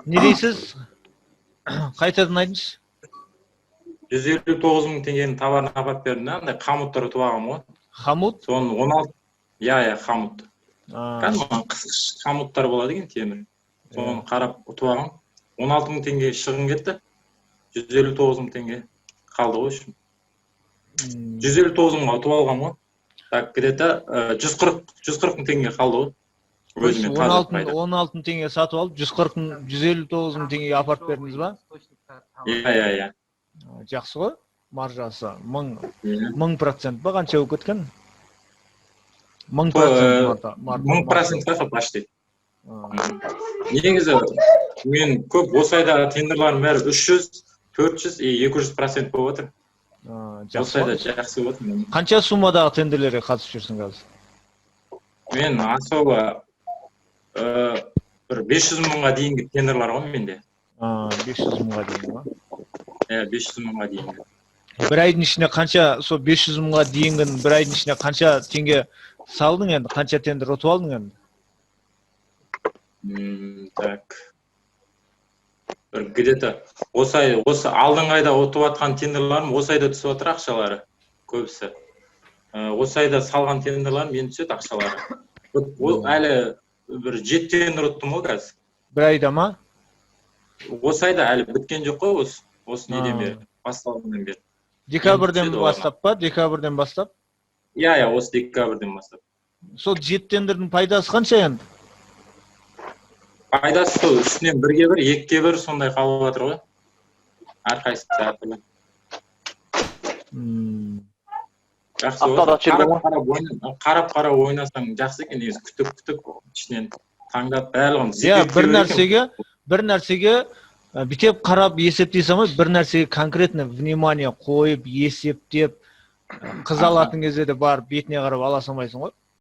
Не дейсіз? Қайтадан айтыңызшы. 159 мың теңгенің товарын апарып бердім да, андай қамыттар ұтып алғам ғой. Хамут? Соның 16, қамыт. Кәдімгі қысқыш қамыттар болады екен темір. Соны қарап ұтып алғам. 16 мың теңге шығын кетті. 159 мың теңге қалды ғой үшін. 159 мыңға ұтып алғам ғой. Так, где-то 140 мың теңге қалды ғой. 16 теңге сатып алып, 159 мың теңгеге апарып бердіңіз ба? Иә. Жақсы ғой, маржасы 1000% ба, қанша болып кеткен? 1000%. 1000% қақы почти. Негізі, мен көп осы айда тендерларым бәрі 300, 400, 200% болып отыр. Осы айда жақсы болып отыр. Қанша суммадағы тендерлерге қатысып жүрсің қазір? Мен особо бір 500 мыңға дейінгі тендерлар ғой менде. 500 мыңға дейін ба? 500 мыңға дейінгі. Бір айдың ішіне қанша, сол 500 мыңға дейінгі бір айдың ішіне қанша теңге салдың енді? Қанша тендер ұтып алдың енді? Так. Бір где-то осы алдыңғы айда ұтып атқан тендерларым осы айда түсіп отыр ақшалары көбісі. Осы айда салған тендерларым енді түседі ақшалары. Ол әлі бір 7 тендер ұттым ғой қазір. Бір айда ма? Осы айда әлі біткен жоқ қой осы неден бері, басталғаннан бері. Декабрьден бастап па? Декабрьден бастап? Иә, осы декабрьден бастап. Сол 7 тендердің пайдасы қанша енді? Пайдасы сол үстінен 1-ге 1, 2-ге 1 сондай қалып жатыр ғой. Әрқайсысы әртүрлі. Жақсы ғой. Қарап ойнасаң жақсы екен, негізі күтіп ішінен таңдап барлығын бір нәрсеге бітеп қарап есептей салмай, бір нәрсеге конкретно внимание қойып, есептеп, қыз алатын кезде де барып бетіне қарап ала салмайсың ғой.